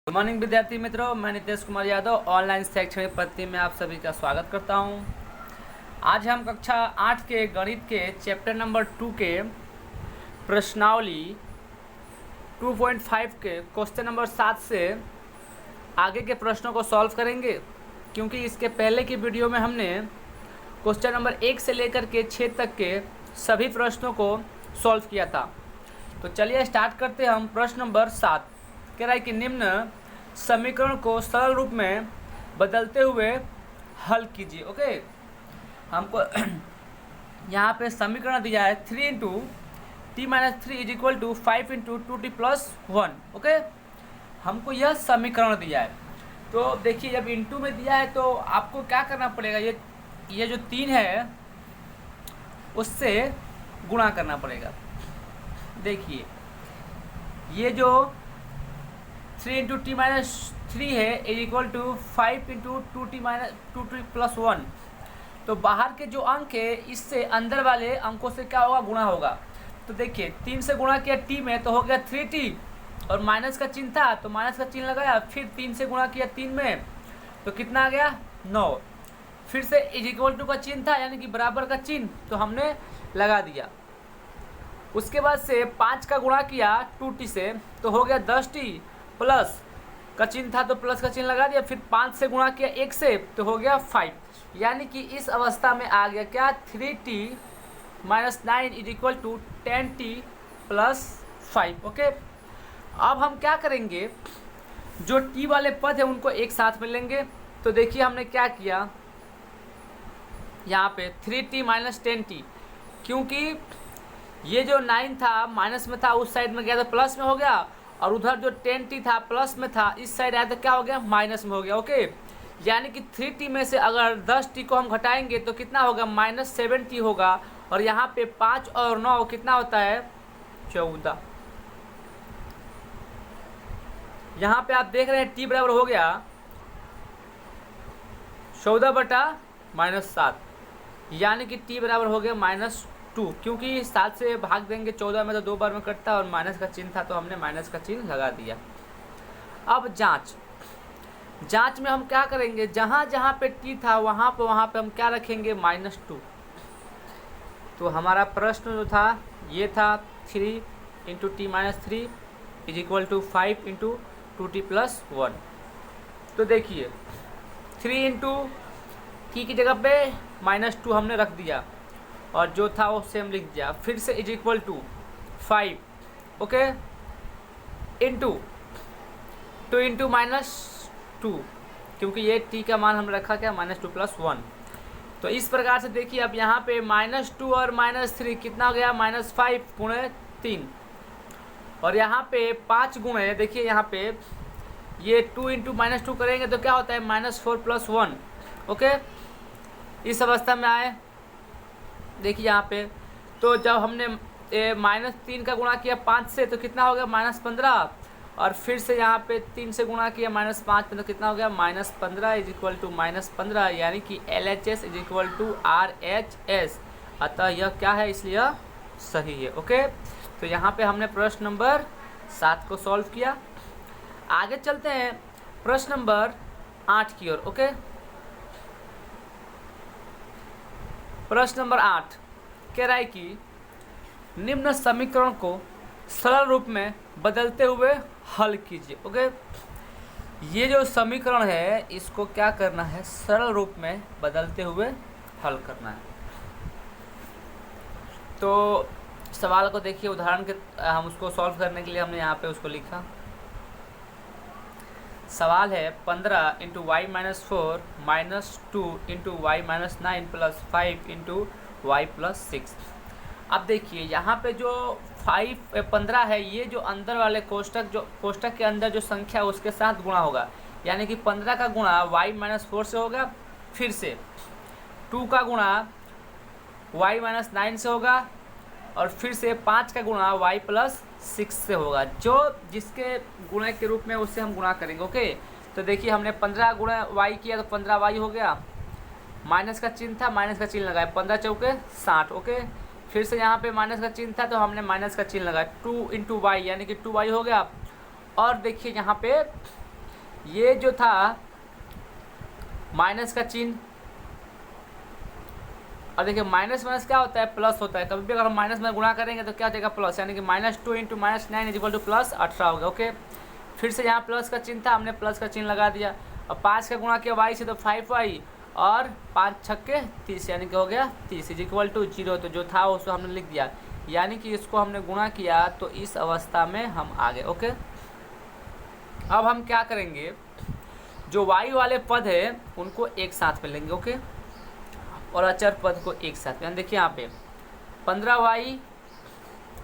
Good morning विद्यार्थी मित्रों, मैं नितेश कुमार यादव ऑनलाइन शैक्षणिक पद्धति में आप सभी का स्वागत करता हूं। आज हम कक्षा 8 के गणित के चैप्टर नंबर 2 के प्रश्नावली 2.5 के क्वेश्चन नंबर 7 से आगे के प्रश्नों को सॉल्व करेंगे, क्योंकि इसके पहले की वीडियो में हमने क्वेश्चन नंबर 1 से लेकर के 6 तक के सभी प्रश्नों को सॉल्व किया था। तो चलिए स्टार्ट करते हैं हम प्रश्न नंबर 7। कह रहा है कि निम्न समीकरण को सरल रूप में बदलते हुए हल कीजिए। ओके, हमको यहाँ पे समीकरण दिया है 3 into T minus 3 is equal to 5 into 2t plus 1। Okay, हमको यह समीकरण दिया है। तो देखिए, जब इंटू में दिया है तो आपको क्या करना पड़ेगा, ये जो 3 है उससे गुणा करना पड़ेगा। देखिए, ये जो 3 इंटू टी माइनस 3 है is equal to 5 into 2t plus 1। तो बाहर के जो अंक है इससे अंदर वाले अंकों से क्या होगा, गुणा होगा। तो देखिए, 3 से गुणा किया टी में तो हो गया 3t, और माइनस का चिन्ह था तो माइनस का चिन्ह लगाया, फिर 3 से गुणा किया 3 में तो कितना आ गया 9। फिर से इज इक्वल टू का चिन्ह था यानी कि बराबर का चिन्ह, तो हमने लगा दिया। उसके बाद से 5 का गुणा किया 2t से तो हो गया 10t, प्लस का चिन्ह था तो प्लस का चिन्ह लगा दिया। फिर 5 से गुणा किया 1 से तो हो गया 5, यानी कि इस अवस्था में आ गया क्या 3t minus 9 is equal to 10t plus 5। Okay, अब हम क्या करेंगे, जो t वाले पद है उनको एक साथ में लेंगे। तो देखिए हमने क्या किया, यहाँ पे 3t माइनस 10t, क्योंकि ये जो 9 था माइनस में था उस साइड में गया तो प्लस में हो गया, और उधर जो 10t था प्लस में था इस साइड आया तो क्या हो गया, माइनस में हो गया। ओके, यानी कि 3t में से अगर 10t को हम घटाएंगे तो कितना होगा, माइनस 7t होगा। और यहाँ पे 5 और 9 कितना होता है, 14। यहाँ पे आप देख रहे हैं t बराबर हो गया 14 बटा माइनस 7, यानी कि t बराबर हो गया -2, क्योंकि 7 से भाग देंगे 14 में तो 2 बार में कटता है और माइनस का चिन्ह था तो हमने माइनस का चिन्ह लगा दिया। अब जांच में हम क्या करेंगे, जहाँ जहाँ पे t था वहाँ पे हम क्या रखेंगे, -2। तो हमारा प्रश्न जो था ये था 3 into T minus 3 is equal to 5 into 2t plus 1। तो देखिए 3 इंटू टी की जगह पे -2 हमने रख दिया और जो था वो सेम लिख दिया। फिर से is equal to 5, okay, into 2 into -2, क्योंकि ये t का मान हम रखा क्या, -2 प्लस 1। तो इस प्रकार से देखिए, अब यहाँ पे -2 और -3 कितना हो गया, -5 गुणे 3, और यहाँ पे 5 गुणे, देखिए यहाँ पे ये 2 इंटू -2 करेंगे तो क्या होता है, -4 प्लस 1। ओके, इस अवस्था में आए। देखिए यहाँ पे तो जब हमने -3 का गुणा किया 5 से तो कितना हो गया, -15, और फिर से यहाँ पे 3 से गुणा किया -5 में तो कितना हो गया, -15 इज इक्वल टू -15, यानी कि LHS is equal to RHS। अतः यह क्या है, इसलिए सही है। ओके, तो यहाँ पे हमने प्रश्न नंबर 7 को सॉल्व किया। आगे चलते हैं प्रश्न नंबर 8 की ओर। ओके, प्रश्न नंबर 8 कह रहा है कि निम्न समीकरण को सरल रूप में बदलते हुए हल कीजिए। ओके, ये जो समीकरण है इसको क्या करना है, सरल रूप में बदलते हुए हल करना है। तो सवाल को देखिए, उदाहरण के हम उसको सॉल्व करने के लिए हमने यहाँ पे उसको लिखा। सवाल है 15 into Y minus 4 -2 into Y minus 9 plus 5 into Y plus 6। अब देखिए यहाँ पे जो 15 है, ये जो अंदर वाले कोष्टक के अंदर जो संख्या है उसके साथ गुणा होगा, यानी कि 15 का गुणा वाई माइनस 4 से होगा, फिर से 2 का गुणा वाई माइनस 9 से होगा, और फिर से 5 का गुणा y प्लस 6 से होगा। जो जिसके गुणे के रूप में उससे हम गुणा करेंगे। ओके, तो देखिए हमने 15 गुणा y किया तो 15y हो गया, माइनस का चिन्ह था माइनस का चिन्ह लगाया, 15 चौके 60। ओके, फिर से यहाँ पे माइनस का चिन्ह था तो हमने माइनस का चिन्ह लगाया, 2 इंटू वाई यानी कि 2y हो गया। और देखिए यहाँ पे ये जो था माइनस का चिन्ह, और देखिए माइनस माइनस क्या होता है, प्लस होता है। कभी भी अगर हम माइनस में गुणा करेंगे तो क्या हो जाएगा, प्लस, यानी कि -2 × -9 इक्वल टू +18 होगा। ओके, फिर से यहाँ प्लस का चिन्ह था, हमने प्लस का चिन्ह लगा दिया। और 5 का गुणा किया y से तो 5y, और 5 छक्के 30, यानी कि हो गया 30 इक्वल टू 0। तो जो था उसको हमने लिख दिया, यानी कि इसको हमने गुणा किया तो इस अवस्था में हम आ गए। ओके, अब हम क्या करेंगे, जो y वाले पद है उनको एक साथ में लेंगे। ओके, और अचर पद को एक साथ में। देखिए यहाँ पे 15y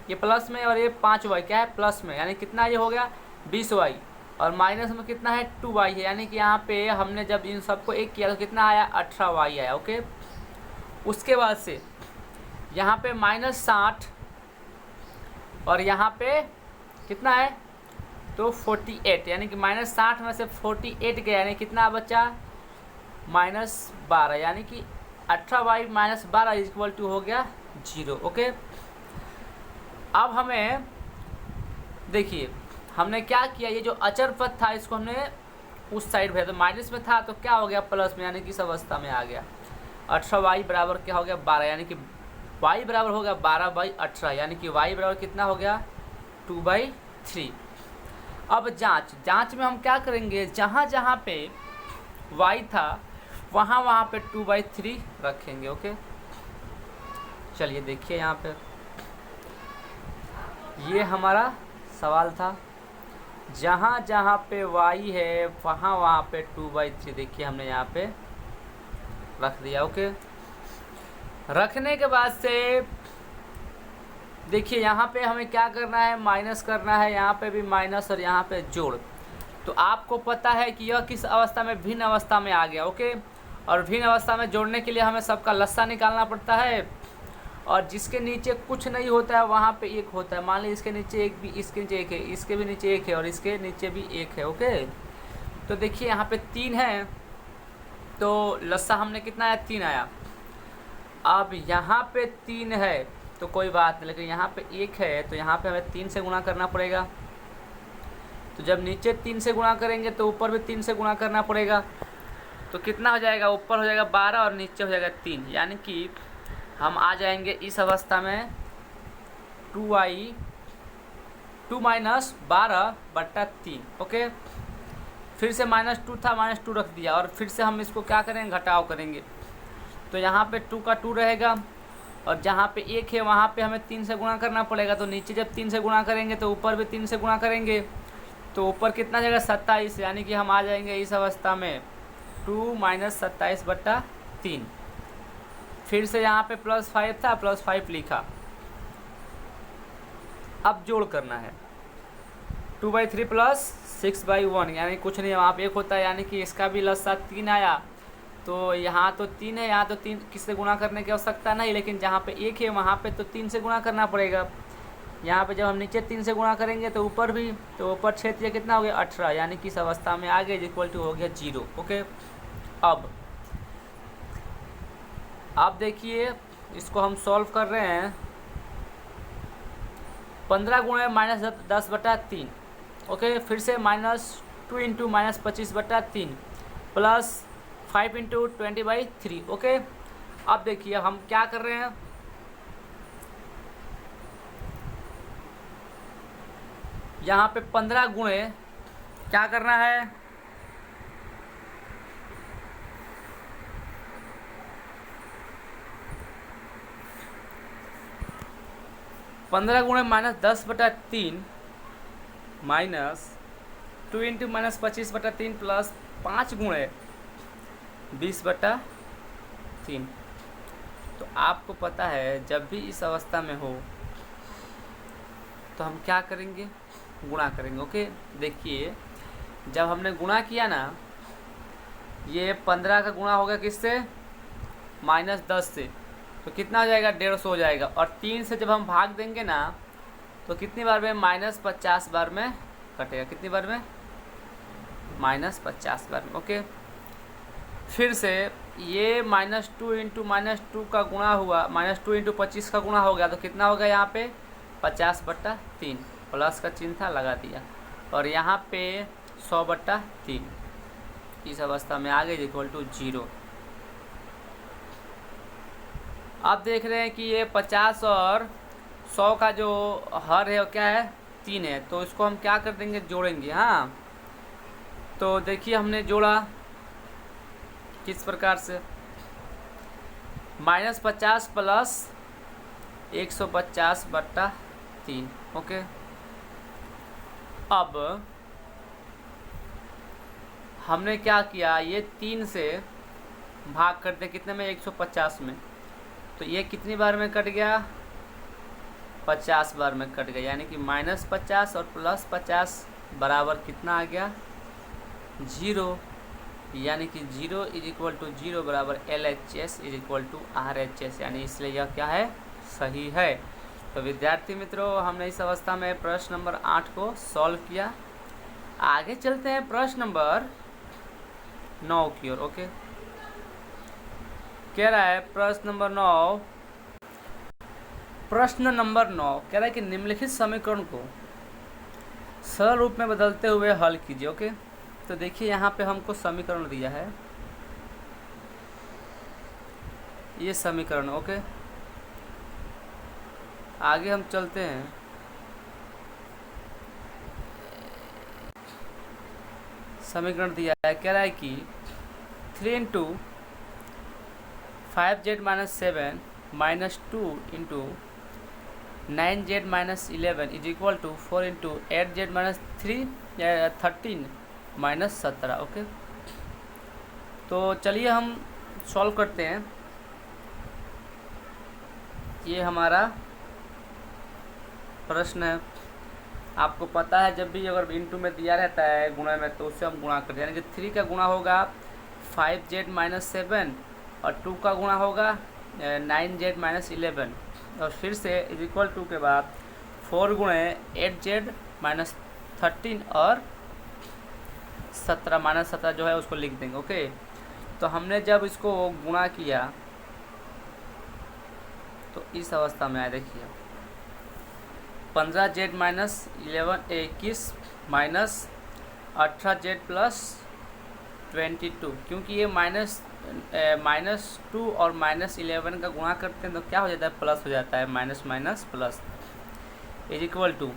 ये प्लस में, और ये 5y क्या है, प्लस में, यानी कितना ये हो गया 20y, और माइनस में कितना है 2y है, यानी कि यहाँ पे हमने जब इन सबको एक किया तो कितना आया 18y आया। ओके, उसके बाद से यहाँ पे -60, और यहाँ पे कितना है तो 48, यानी कि -60 में से 48 गया, यानी कितना बचा -12, यानी कि 18y - 12 इक्वल टू हो गया 0। ओके, अब हमें देखिए हमने क्या किया, ये जो अचर पद था इसको हमने उस साइड भेजा, तो माइनस में था तो क्या हो गया प्लस में, यानी कि इस अवस्था में आ गया। 18y बराबर क्या हो गया 12, यानी कि y बराबर हो गया 12/18, यानी कि y बराबर कितना हो गया 2/3। अब जांच में हम क्या करेंगे, जहाँ जहाँ पे y था वहाँ पे 2/3 रखेंगे। ओके, चलिए देखिए यहाँ पे ये हमारा सवाल था, जहाँ जहाँ पे y है वहाँ पे 2/3 देखिए हमने यहाँ पे रख दिया। ओके, रखने के बाद से देखिए यहाँ पे हमें क्या करना है, माइनस करना है, यहाँ पे भी माइनस और यहाँ पे जोड़। तो आपको पता है कि यह किस अवस्था में, भिन्न अवस्था में आ गया। ओके, और भिन्न अवस्था में जोड़ने के लिए हमें सबका लस्सा निकालना पड़ता है, और जिसके नीचे कुछ नहीं होता है वहाँ पे एक होता है। मान लीजिए इसके नीचे एक भी, इसके नीचे एक है, इसके भी नीचे एक है, और इसके नीचे भी एक है। ओके, तो देखिए यहाँ पे 3 है, तो लस्सा हमने कितना आया 3 आया। अब यहाँ पे 3 है तो कोई बात नहीं, लेकिन यहाँ पे 1 है तो यहाँ पे हमें 3 से गुणा करना पड़ेगा। तो जब नीचे 3 से गुणा करेंगे तो ऊपर भी 3 से गुणा करना पड़ेगा। तो कितना हो जाएगा, ऊपर हो जाएगा 12 और नीचे हो जाएगा 3, यानी कि हम आ जाएंगे इस अवस्था में 2y 2 - 12/3। ओके, फिर से -2 था, -2 रख दिया, और फिर से हम इसको क्या करेंगे, घटाव करेंगे। तो यहाँ पे 2 का 2 रहेगा, और जहाँ पे 1 है वहाँ पे हमें 3 से गुणा करना पड़ेगा। तो नीचे जब 3 से गुणा करेंगे तो ऊपर भी 3 से गुणा करेंगे, तो ऊपर कितना जाएगा 27, यानी कि हम आ जाएंगे इस अवस्था में 2 - 27/3। फिर से यहाँ पे +5 था, +5 लिखा। अब जोड़ करना है, 2/3 + 6/1, यानी कुछ नहीं, वहाँ पे 1 होता है, यानी कि इसका भी लस्सा 3 आया। तो यहाँ तो 3 है, यहाँ तो 3 किससे गुणा करने की आवश्यकता नहीं, लेकिन जहाँ पे 1 है वहाँ पे तो 3 से गुणा करना पड़ेगा। यहाँ पे जब हम नीचे 3 से गुणा करेंगे तो ऊपर भी, तो ऊपर क्षेत्र कितना हो गया 18, यानी कि इस अवस्था में आ गए इक्वल टू हो गया 0। ओके, अब आप देखिए इसको हम सॉल्व कर रहे हैं। 15 गुणे -10/3। ओके, फिर से -2 × -25/3 प्लस 5 × 20/3। ओके, अब देखिए हम क्या कर रहे हैं, यहाँ पे 15 गुणे क्या करना है, -15 गुणे -10/3 -2 × -25/3 प्लस 5 गुणे 20/3। तो आपको पता है जब भी इस अवस्था में हो तो हम क्या करेंगे, गुणा करेंगे। ओके, देखिए जब हमने गुणा किया ना, ये 15 का गुणा हो गया किससे, -10 से, तो कितना हो जाएगा 150 हो जाएगा। और 3 से जब हम भाग देंगे ना तो कितनी बार में, -50 बार में कटेगा। कितनी बार में, -50 बार में। ओके, फिर से ये -2 × -2 का गुणा हुआ, -2 × 25 का गुणा हो गया, तो कितना होगा यहाँ पे 50/3, प्लस का चिन्ह था लगा दिया। और यहाँ पे 100/3 इस अवस्था में आ गई इक्वल टू 0। अब देख रहे हैं कि ये 50 और 100 का जो हर है वो क्या है 3 है, तो इसको हम क्या कर देंगे जोड़ेंगे। हाँ तो देखिए हमने जोड़ा किस प्रकार से, -50 प्लस 150/3। ओके अब हमने क्या किया, ये 3 से भाग कर दे कितने में 150 में, तो ये कितनी बार में कट गया 50 बार में कट गया, यानी कि -50 और +50 बराबर कितना आ गया 0, यानी कि 0 = 0 बराबर LHS = RHS, यानी इसलिए यह क्या है सही है। तो विद्यार्थी मित्रों हमने इस अवस्था में प्रश्न नंबर 8 को सॉल्व किया। आगे चलते हैं प्रश्न नंबर 9 की ओर। ओके कह रहा है प्रश्न नंबर 9 कह रहा है कि निम्नलिखित समीकरण को सरल रूप में बदलते हुए हल कीजिए। ओके तो देखिए यहाँ पे हमको समीकरण दिया है, ये समीकरण। ओके आगे हम चलते हैं। समीकरण दिया है, कह रहा है कि 3 × 5z - 7 - 2 × 9z - 11 = 4 × 8z - 13 - 17। ओके तो चलिए हम सॉल्व करते हैं। ये हमारा प्रश्न है। आपको पता है जब भी अगर इंटू में दिया रहता है गुणा में, तो उससे हम गुणा करते हैं, यानी कि 3 का गुणा होगा 5z - 7 और 2 का गुणा होगा 9z - 11 और फिर से = के बाद 4 × 8z - 13 और 17 -17 जो है उसको लिख देंगे। ओके तो हमने जब इसको गुणा किया तो इस अवस्था में आया, देखिए 15z - 21 -18z + 22, क्योंकि ये -2 और -11 का गुणा करते हैं तो क्या हो जाता है प्लस हो जाता है, माइनस माइनस प्लस =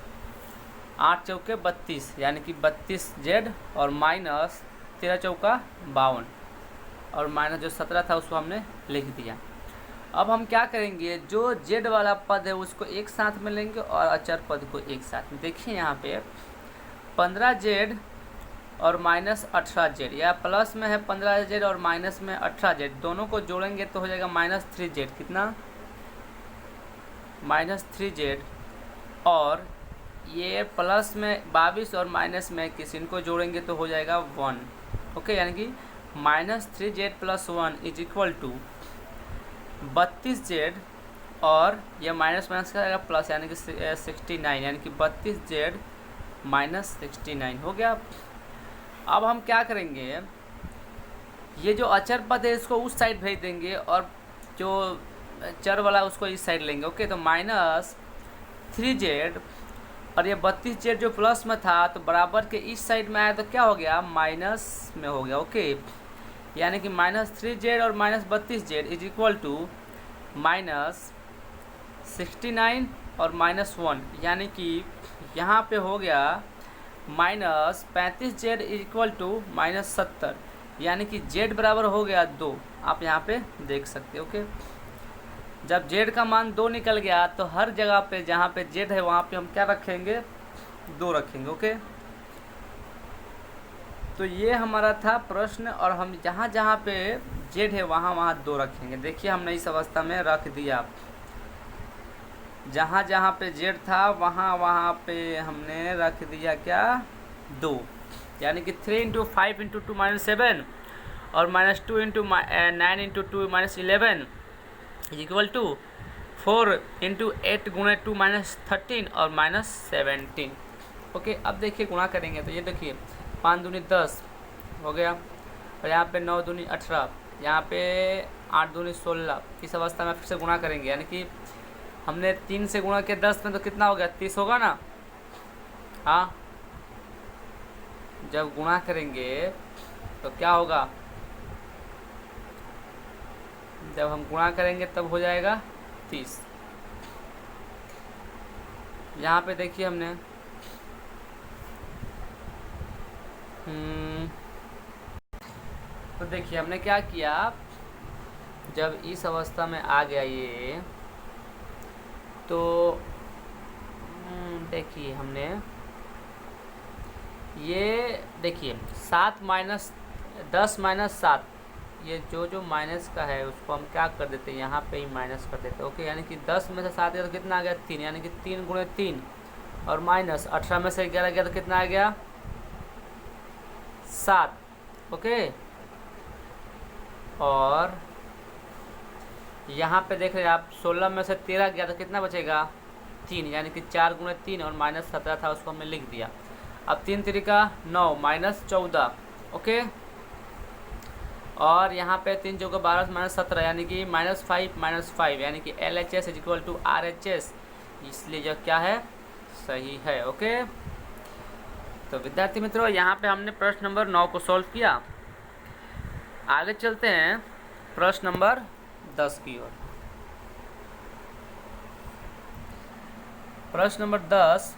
8 चौके 32, यानी कि 32z और माइनस 13 चौका 52 और माइनस जो 17 था उसको हमने लिख दिया। अब हम क्या करेंगे, जो z वाला पद है उसको एक साथ में लेंगे और अचर पद को एक साथ में। देखिए यहाँ पे 15z और -18z, या प्लस में है 15z और माइनस में 18z, दोनों को जोड़ेंगे तो हो जाएगा -3z। कितना -3z, और ये प्लस में 22 और माइनस में किसी इनको जोड़ेंगे तो हो जाएगा 1। ओके यानी कि -3z + 1 = 32z और यह माइनस माइनस का आएगा प्लस, यानी कि 69, यानी कि 32z - 69 हो गया। अब हम क्या करेंगे, ये जो अचर पद है इसको उस साइड भेज देंगे और जो चर वाला उसको इस साइड लेंगे। ओके तो -3z और ये 32z जो प्लस में था तो बराबर के इस साइड में आया तो क्या हो गया माइनस में हो गया। ओके यानी कि -3z और -32z = -69 और -1, यानी कि यहाँ पे हो गया -35z = -70, यानी कि z बराबर हो गया 2। आप यहाँ पे देख सकते हो। ओके जब z का मान 2 निकल गया तो हर जगह पे जहाँ पे z है वहाँ पे हम क्या रखेंगे 2 रखेंगे। ओके तो ये हमारा था प्रश्न, और हम जहाँ जहाँ पे z है वहाँ वहाँ 2 रखेंगे। देखिए हमने इस अवस्था में रख दिया, जहाँ जहाँ पे z था वहाँ वहाँ पे हमने रख दिया क्या 2, यानी कि 3 × 5 × 2 - 7 और -2 × 9 × 2 - 11 = 4 × 8 × 2 - 13 और -17। ओके अब देखिए गुणा करेंगे तो ये देखिए 5 दूनी 10 हो गया, और यहाँ पे 9 दूनी 18, यहाँ पे 8 दूनी 16। इस अवस्था में फिर से गुणा करेंगे, यानी कि हमने 3 से गुणा किया 10 में तो कितना हो गया 30 होगा ना। हाँ जब गुणा करेंगे तो क्या होगा, जब हम गुणा करेंगे तब हो जाएगा 30। यहाँ पे देखिए हमने तो देखिए हमने क्या किया, जब इस अवस्था में आ गया ये, तो देखिए हमने ये देखिए 7 माइनस 10 माइनस 7, ये जो माइनस का है उसको हम क्या कर देते हैं, यहाँ पे ही माइनस कर देते हैं। ओके, यानी कि 10 में से 7 गया तो कितना आ गया 3, यानी कि 3 गुणे 3 और माइनस 18 में से 11 गया तो कितना आ गया 7। ओके, और यहाँ पे देख रहे हैं आप 16 में से 13 गया तो कितना बचेगा 3, यानी कि 4 गुणे 3 और माइनस 17 था उसको हमने लिख दिया। अब 3 तिरिका 9 माइनस 14। ओके, और यहाँ पे 3 चौका 12 माइनस 17, यानी कि -5 यानी कि LHS is equal to RHS, इसलिए यह क्या है सही है। ओके, तो विद्यार्थी मित्रों यहाँ पे हमने प्रश्न नंबर 9 को सॉल्व किया। आगे चलते हैं प्रश्न नंबर 10 की ओर। प्रश्न नंबर 10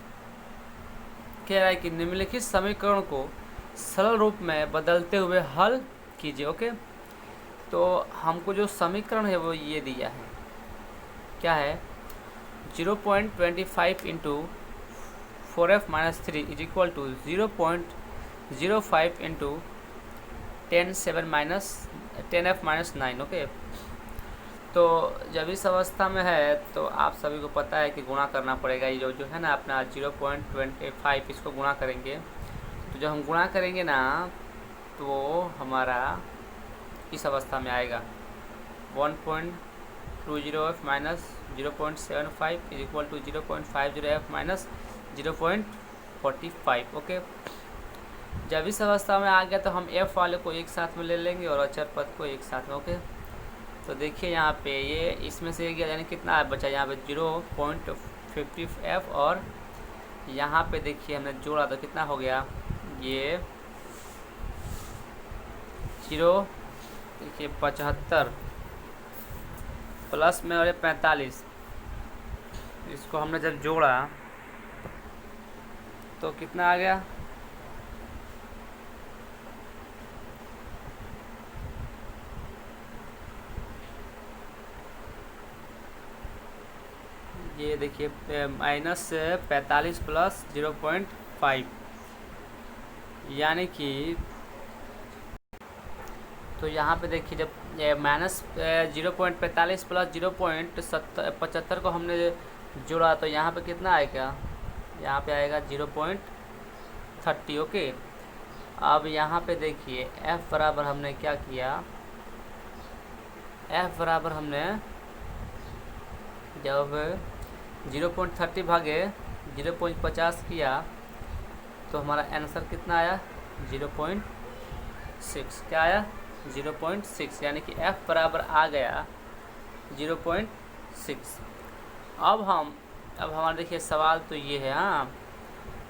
कह रहा है कि निम्नलिखित समीकरण को सरल रूप में बदलते हुए हल कीजिए। ओके, तो हमको जो समीकरण है वो ये दिया है, क्या है 0.25 into 4f minus 3 is equal to 0.05 into 10f minus 9। Okay, तो जब इस अवस्था में है तो आप सभी को पता है कि गुणा करना पड़ेगा। ये जो है ना अपना 0.25 इसको गुणा करेंगे, तो जब हम गुणा करेंगे ना तो हमारा इस अवस्था में आएगा 1.20f minus 0.75 is equal to 0.50f minus 0.45। Okay, जब इस अवस्था में आ गया तो हम f वाले को एक साथ में ले लेंगे और अचर पद को एक साथ में। ओके, तो देखिए यहाँ पे ये इसमें से गया, यानी कितना बचा यहाँ पे 0.50f, और यहाँ पे देखिए हमने जोड़ा तो कितना हो गया ये 75 प्लस में और 45, इसको हमने जब जोड़ा तो कितना आ गया ये देखिए -45 प्लस 0.5, यानी कि तो यहाँ पे देखिए जब -0.45 प्लस 0.75 को हमने जोड़ा तो यहाँ पे कितना आएगा, यहाँ पे आएगा 0.30। ओके, अब यहाँ पे देखिए f बराबर हमने क्या किया, f बराबर हमने जब 0.30 भागे 0.50 किया तो हमारा आंसर कितना आया 0.6। क्या आया 0.6, यानी कि f बराबर आ गया 0.6। अब हमारा देखिए सवाल तो ये है। हाँ,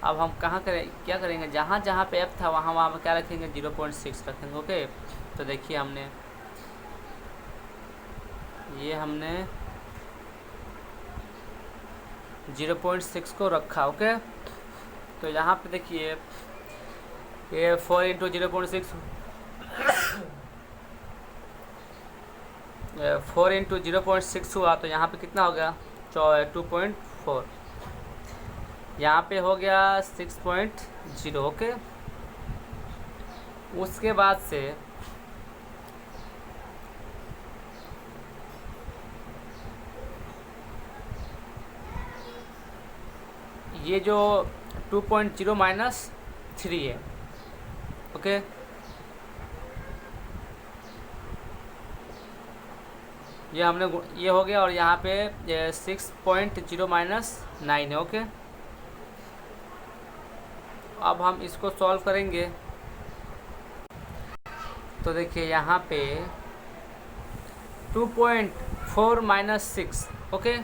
अब हम क्या करेंगे, जहाँ जहाँ पे f था वहाँ पे क्या रखेंगे 0.6 रखेंगे। ओके, तो देखिए हमने 0.6 को रखा। ओके, तो यहाँ पे देखिए ये 4 इंटू 0.6 4 इंटू 0.6 हुआ तो यहाँ पे कितना हो गया 2.4, यहाँ पे हो गया 6.0। ओके, उसके बाद से ये जो 2.0 माइनस 3 है। ओके, ये हमने ये हो गया, और यहाँ पे 6.0 माइनस 9 है। ओके, अब हम इसको सॉल्व करेंगे तो देखिए यहाँ पे 2.4 माइनस 6। ओके,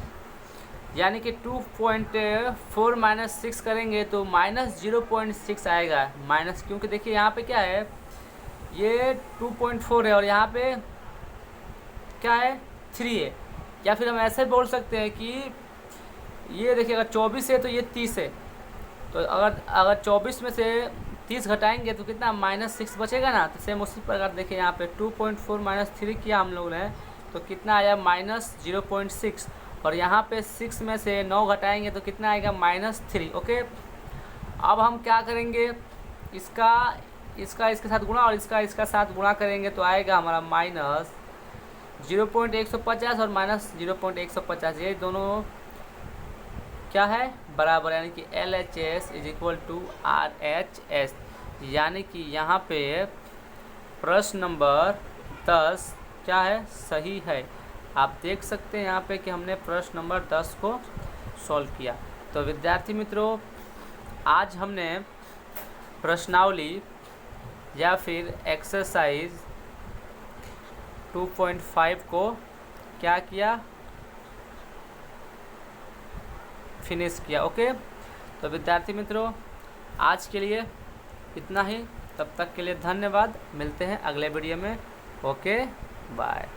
यानी कि 2.4 माइनस 6 करेंगे तो माइनस 0.6 आएगा। माइनस, क्योंकि देखिए यहाँ पे क्या है, ये 2.4 है और यहाँ पे क्या है, 3 है। या फिर हम ऐसे बोल सकते हैं कि ये देखिए अगर 24 है तो ये 30 है, तो अगर 24 में से 30 घटाएंगे तो कितना -6 बचेगा ना। तो सेम उसी प्रकार देखिए यहाँ पे 2.4 माइनस 3 किया हम लोगों ने, तो कितना आया -0.6, और यहाँ पे 6 में से 9 घटाएंगे तो कितना आएगा -3। ओके, अब हम क्या करेंगे, इसका इसके साथ गुणा और इसका साथ गुणा करेंगे तो आएगा हमारा -0.150 और -0.150, ये दोनों क्या है, बराबर, यानी कि LHS is equal to RHS। यानी कि यहाँ पे प्रश्न नंबर 10 क्या है, सही है। आप देख सकते हैं यहाँ पे कि हमने प्रश्न नंबर 10 को सॉल्व किया। तो विद्यार्थी मित्रों, आज हमने प्रश्नावली या फिर एक्सरसाइज 2.5 को क्या किया, फिनिश किया। ओके, तो विद्यार्थी मित्रों आज के लिए इतना ही। तब तक के लिए धन्यवाद, मिलते हैं अगले वीडियो में। Okay, bye.